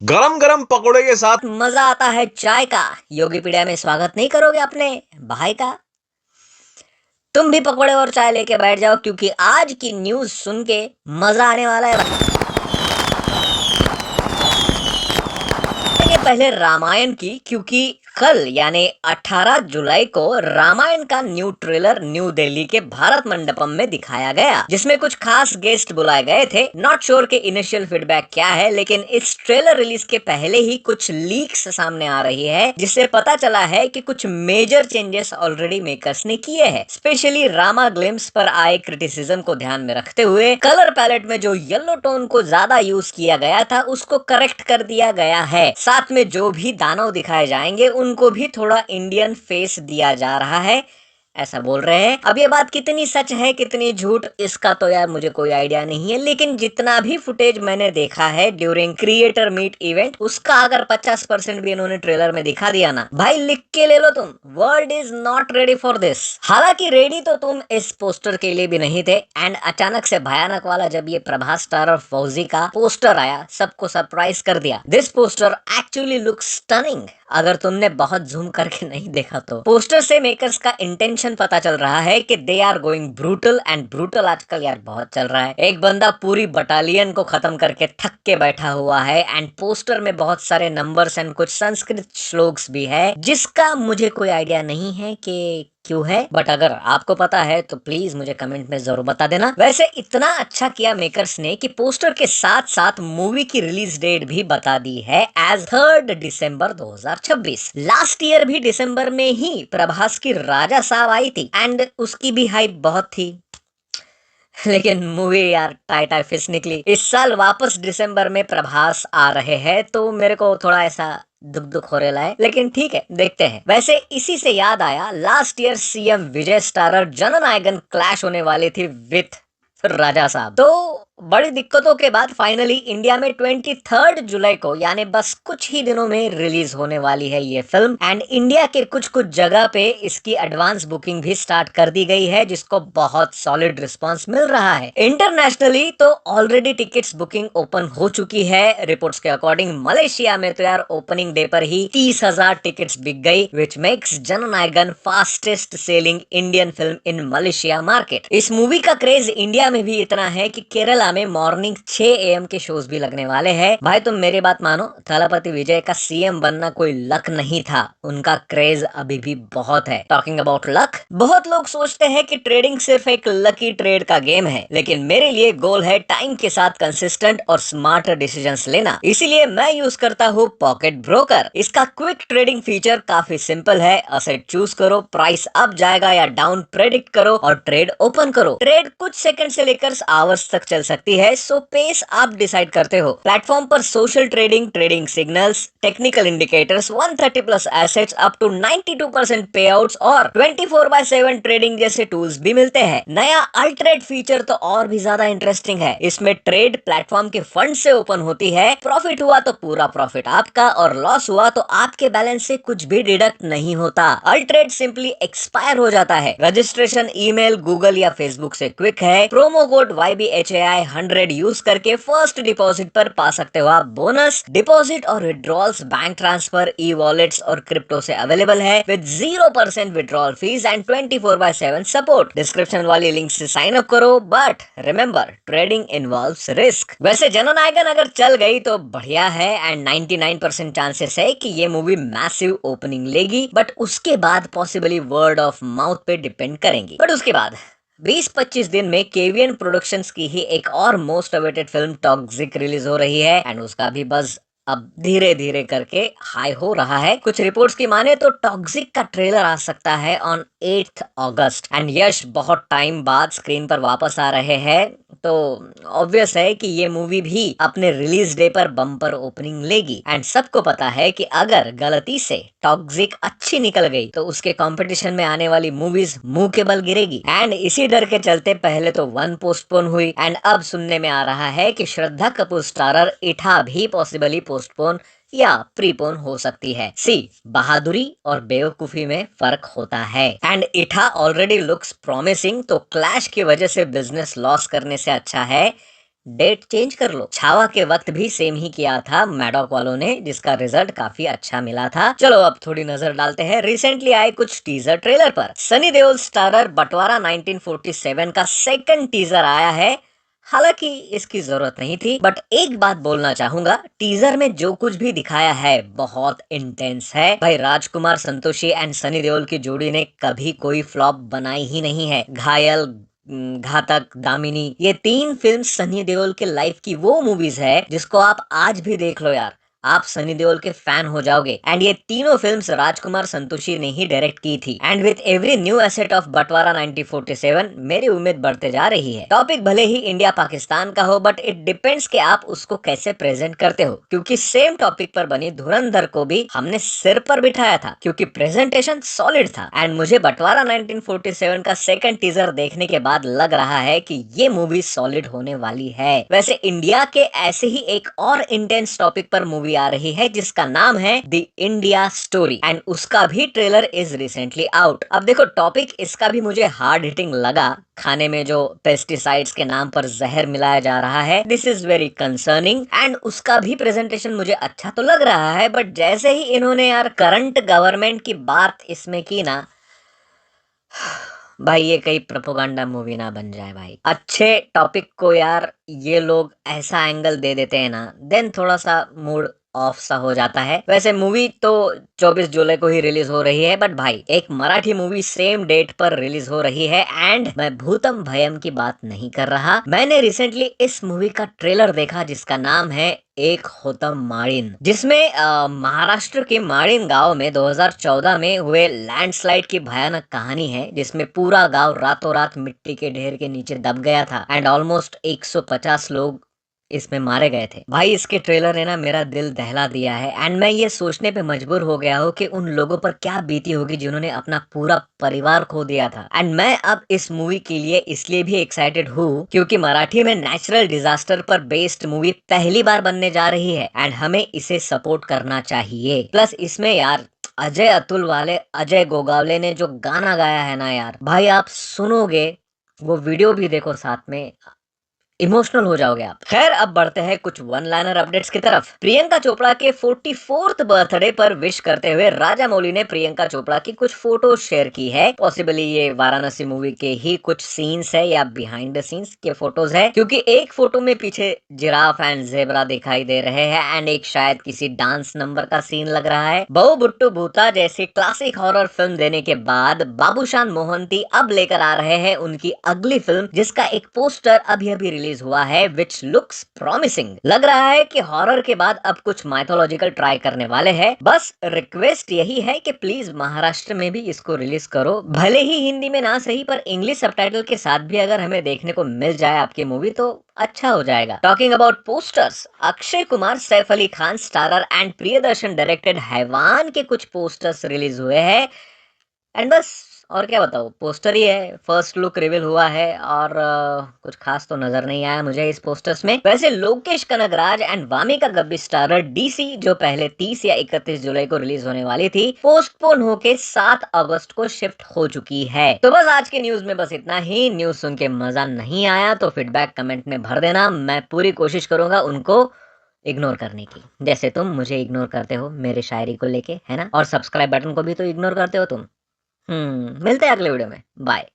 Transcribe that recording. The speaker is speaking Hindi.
गरम गरम पकोड़े के साथ मजा आता है चाय का। योगी पीडिया में स्वागत नहीं करोगे अपने भाई का? तुम भी पकोड़े और चाय लेके बैठ जाओ क्योंकि आज की न्यूज सुन के मजा आने वाला है। पहले रामायण की, क्योंकि कल यानी 18 जुलाई को रामायण का न्यू ट्रेलर न्यू दिल्ली के भारत मंडपम में दिखाया गया, जिसमें कुछ खास गेस्ट बुलाए गए थे। नॉट श्योर के इनिशियल फीडबैक क्या है, लेकिन इस ट्रेलर रिलीज के पहले ही कुछ लीक्स सामने आ रही है, जिससे पता चला है कि कुछ मेजर चेंजेस ऑलरेडी मेकर्स ने किए हैं। स्पेशली रामा ग्लिम्स पर आए क्रिटिसिज्म को ध्यान में रखते हुए कलर पैलेट में जो येलो टोन को ज्यादा यूज किया गया था उसको करेक्ट कर दिया गया है। साथ में जो भी दानव दिखाए जाएंगे उनको भी थोड़ा इंडियन फेस दिया जा रहा है, ऐसा बोल रहे हैं। अब ये बात कितनी सच है कितनी झूठ, इसका तो यार मुझे कोई आइडिया नहीं है, लेकिन जितना भी फुटेज मैंने देखा है ड्यूरिंग क्रिएटर मीट इवेंट, उसका अगर 50% भी इन्होंने ट्रेलर में दिखा दिया ना, भाई लिख के ले लो तुम, world is not ready for this. हालांकि रेडी तो तुम इस पोस्टर के लिए भी नहीं थे, एंड अचानक से भयानक वाला जब ये प्रभास स्टार और फौजी का पोस्टर आया, सबको सरप्राइज कर दिया। This poster actually looks stunning, अगर तुमने बहुत जूम करके नहीं देखा तो। पोस्टर से मेकर्स का इंटेंशन पता चल रहा है कि they are going brutal, and brutal आजकल यार बहुत चल रहा है। एक बंदा पूरी बटालियन को खत्म करके थक के बैठा हुआ है, एंड पोस्टर में बहुत सारे नंबर्स एंड कुछ संस्कृत श्लोक्स भी है, जिसका मुझे कोई आइडिया नहीं है कि क्यों है, बट अगर आपको पता है तो प्लीज मुझे कमेंट में जरूर बता देना। वैसे इतना अच्छा किया मेकर्स ने कि पोस्टर के साथ साथ मूवी की रिलीज डेट भी बता दी है एज 3 दिसंबर 2026। लास्ट ईयर भी दिसंबर में ही प्रभास की राजा साहब आई थी, एंड उसकी भी हाइप बहुत थी, लेकिन मूवी यार टाई टाई फिस निकली। इस साल वापस दिसंबर में प्रभास आ रहे हैं, तो मेरे को थोड़ा ऐसा दुख दुख हो रहा है, लेकिन ठीक है देखते हैं। वैसे इसी से याद आया, लास्ट ईयर सीएम विजय स्टारर जननायकन क्लैश होने वाली थी विथ राजा साहब, तो बड़ी दिक्कतों के बाद फाइनली इंडिया में 23 जुलाई को यानी बस कुछ ही दिनों में रिलीज होने वाली है ये फिल्म, एंड इंडिया के कुछ कुछ जगह पे इसकी एडवांस बुकिंग भी स्टार्ट कर दी गई है, जिसको बहुत सॉलिड रिस्पांस मिल रहा है। इंटरनेशनली तो ऑलरेडी टिकट्स बुकिंग ओपन हो चुकी है। रिपोर्ट्स के अकॉर्डिंग मलेशिया में तो यार ओपनिंग डे पर ही 30,000 टिकट्स बिक गई, which makes Jana Nayagan fastest selling Indian film in Malaysia market. इस मूवी का क्रेज इंडिया में भी इतना है कि केरला में मॉर्निंग 6 AM के शोज भी लगने वाले हैं। भाई तुम मेरी बात मानो, थलपति विजय का सीएम बनना कोई लक नहीं था, उनका क्रेज अभी भी बहुत है। टॉकिंग अबाउट लक, बहुत लोग सोचते हैं कि ट्रेडिंग सिर्फ एक लकी ट्रेड का गेम है, लेकिन मेरे लिए गोल है टाइम के साथ कंसिस्टेंट और स्मार्ट डिसीजंस लेना। इसीलिए मैं यूज करता हूँ पॉकेट ब्रोकर। इसका क्विक ट्रेडिंग फीचर काफी सिंपल है। असेट चूज करो, प्राइस अप जाएगा या डाउन प्रेडिक्ट करो और ट्रेड ओपन करो। ट्रेड कुछ सेकंड से लेकर आवर्स तक चल सकती है, सो पेस आप डिसाइड करते हो। प्लेटफॉर्म पर social trading, trading signals, technical indicators, 130 plus assets, up to 92% पे आउट्स और 24/7 ट्रेडिंग जैसे टूल्स भी मिलते हैं। नया अल्टरेट फीचर तो और भी ज्यादा इंटरेस्टिंग है। इसमें ट्रेड प्लेटफॉर्म के फंड से ओपन होती है। प्रॉफिट हुआ तो पूरा प्रॉफिट आपका, और लॉस हुआ तो आपके बैलेंस से कुछ भी डिडक्ट नहीं होता। अल्टरेट सिंपली एक्सपायर हो जाता है। रजिस्ट्रेशन ईमेल, गूगल या फेसबुक से क्विक है। प्रोमो कोड YBHAI 100 यूज करके फर्स्ट डिपॉजिट पर पा सकते हो आप बोनस। डिपॉजिट और withdrawals bank transfer, e wallets और क्रिप्टो से अवेलेबल है with 0% withdrawal fees and 24/7 support. Description वाली लिंक से साइन अप करो, but remember trading involves risk. वैसे जननायकन अगर चल गई तो बढ़िया है, एंड 99% चांसेस है कि ये मूवी मैसिव ओपनिंग लेगी, बट उसके बाद पॉसिबली वर्ड ऑफ माउथ पे डिपेंड करेंगी। बट उसके बाद 20-25 दिन में केवीएन प्रोडक्शंस की ही एक और most awaited film toxic release हो रही है, एंड उसका भी बज अब धीरे धीरे करके हाई हो रहा है। कुछ रिपोर्ट्स की माने तो टॉक्सिक का ट्रेलर आ सकता है ऑन 8 अगस्त, एंड यश बहुत टाइम बाद स्क्रीन पर वापस आ रहे हैं, तो ऑब्वियस है कि ये मूवी भी अपने रिलीज डे पर बम्पर ओपनिंग लेगी। एंड सबको पता है कि अगर गलती से टॉक्सिक अच्छी निकल गई तो उसके कंपटीशन में आने वाली मूवीज मुंह के बल गिरेगी, एंड इसी डर के चलते पहले तो 1 पोस्टपोन हुई, एंड अब सुनने में आ रहा है कि श्रद्धा कपूर स्टारर इठा भी पॉसिबली पोस्टपोन या प्रीपोन हो सकती है। सी, बहादुरी और बेवकूफी में फर्क होता है, एंड इठा ऑलरेडी लुक्स प्रॉमिसिंग, तो क्लैश की वजह से बिजनेस लॉस करने से अच्छा है डेट चेंज कर लो। छावा के वक्त भी सेम ही किया था मैडॉक वालों ने, जिसका रिजल्ट काफी अच्छा मिला था। चलो अब थोड़ी नजर डालते हैं रिसेंटली आए कुछ टीजर ट्रेलर पर। सनी देओल स्टारर बंटवारा 1947 का सेकंड टीजर आया है। हालांकि इसकी जरूरत नहीं थी, बट एक बात बोलना चाहूंगा, टीजर में जो कुछ भी दिखाया है बहुत इंटेंस है भाई। राजकुमार संतोषी एंड सनी देओल की जोड़ी ने कभी कोई फ्लॉप बनाई ही नहीं है। घायल, घातक, दामिनी, ये तीन फिल्म सनी देओल के लाइफ की वो मूवीज है जिसको आप आज भी देख लो यार, आप सनी देओल के फैन हो जाओगे। एंड ये तीनों फिल्म्स राजकुमार संतोषी ने ही डायरेक्ट की थी। And with every new asset of बंटवारा 1947 मेरी उम्मीद बढ़ते जा रही है। टॉपिक भले ही इंडिया पाकिस्तान का हो, बट इट डिपेंड्स कि आप उसको कैसे प्रेजेंट करते हो, क्योंकि सेम टॉपिक पर बनी धुरंधर को भी हमने सिर पर बिठाया था क्योंकि प्रेजेंटेशन सॉलिड था। एंड मुझे बंटवारा 1947 का सेकंड टीजर देखने के बाद लग रहा है कि ये मूवी सॉलिड होने वाली है। वैसे इंडिया के ऐसे ही एक और इंटेंस टॉपिक पर मूवी आ रही है जिसका नाम है द इंडिया स्टोरी, एंड उसका भी ट्रेलर इज रिसेंटली आउट। अब देखो, टॉपिक इसका भी मुझे हार्ड हिटिंग लगा। खाने में जो पेस्टिसाइड्स के नाम पर जहर मिलाया जा रहा है, this is very concerning. And उसका भी प्रेजेंटेशन मुझे अच्छा तो लग रहा है, बट जैसे ही इन्होंने यार करंट गवर्नमेंट की बात इसमें की ना भाई, ये कहीं प्रोपोगंडा मूवी ना बन जाए भाई। अच्छे टॉपिक को यार ये लोग ऐसा एंगल दे देते हैं ना, देन थोड़ा सा मूड ऑफ सा हो जाता है। वैसे मूवी तो 24 जुलाई को ही रिलीज हो रही है, बट भाई एक मराठी मूवी सेम डेट पर रिलीज हो रही है। एंड मैं भूतम भयम की बात नहीं कर रहा, मैंने रिसेंटली इस मूवी का ट्रेलर देखा जिसका नाम है एक होतम माड़िन, जिसमें महाराष्ट्र के माड़िन गांव में 2014 में हुए लैंडस्लाइड की भयानक कहानी है, जिसमें पूरा गांव रातों रात मिट्टी के ढेर के नीचे दब गया था। एंड ऑलमोस्ट 150 लोग इसमें मारे गए थे। भाई इसके ट्रेलर ने ना मेरा दिल दहला दिया है। एंड मैं ये सोचने पे मजबूर हो गया हूँ कि उन लोगों पर क्या बीती होगी जिन्होंने अपना पूरा परिवार खो दिया था। एंड मैं अब इस मूवी के लिए इसलिए भी एक्साइटेड हूँ क्योंकि मराठी में नेचुरल डिजास्टर पर बेस्ड मूवी पहली बार बनने जा रही है, एंड हमें इसे सपोर्ट करना चाहिए। प्लस इसमें यार अजय अतुल वाले अजय गोगावले ने जो गाना गाया है ना यार, भाई आप सुनोगे, वो वीडियो भी देखो साथ में, इमोशनल हो जाओगे आप। खैर अब बढ़ते हैं कुछ वन लाइनर अपडेट्स की तरफ। प्रियंका चोपड़ा के 44th बर्थडे पर विश करते हुए राजा मौली ने प्रियंका चोपड़ा की कुछ फोटो शेयर की है। पॉसिबली ये वाराणसी मूवी के ही कुछ सीन्स है या बिहाइंड द सीन्स के फोटोज है, क्योंकि एक फोटो में पीछे जिराफ एंड जेबरा दिखाई दे रहे हैं, एंड एक शायद किसी डांस नंबर का सीन लग रहा है। बहु बुट्टू भूता जैसी क्लासिक हॉरर फिल्म देने के बाद बाबूशान मोहंती अब लेकर आ रहे हैं उनकी अगली फिल्म, जिसका एक पोस्टर अभी अभी रिलीज हुआ है, विच लुक्स प्रॉमिसिंग। लग रहा है कि हॉरर के बाद अब कुछ माइथोलॉजिकल ट्राई करने वाले हैं। बस रिक्वेस्ट यही है कि प्लीज महाराष्ट्र में भी इसको रिलीज करो, भले ही हिंदी में ना सही पर इंग्लिश सबटाइटल के साथ भी अगर हमें देखने को मिल जाए आपकी मूवी तो अच्छा हो जाएगा। Talking about posters, Akshay Kumar, Saif Ali Khan starrer and Priyadarshan directed Haiwaan के कुछ पोस्टर्स रिलीज हुए हैं। एंड बस और क्या बताओ, पोस्टर ही है, फर्स्ट लुक रिवील हुआ है, और कुछ खास तो नजर नहीं आया मुझे इस पोस्टर्स में। वैसे Lokesh Kanagaraj and Wamiqa Gabbi starrer DC, जो पहले 30 या 31 जुलाई को रिलीज होने वाली थी, पोस्टपोन होके 7 अगस्त को शिफ्ट हो चुकी है। तो बस आज के न्यूज में बस इतना ही। न्यूज सुन के मजा नहीं आया तो फीडबैक कमेंट में भर देना, मैं पूरी कोशिश करूंगा उनको इग्नोर करने की, जैसे तुम मुझे इग्नोर करते हो मेरे शायरी को लेके, है ना। और सब्सक्राइब बटन को भी तो इग्नोर करते हो तुम। मिलते हैं अगले वीडियो में। बाय।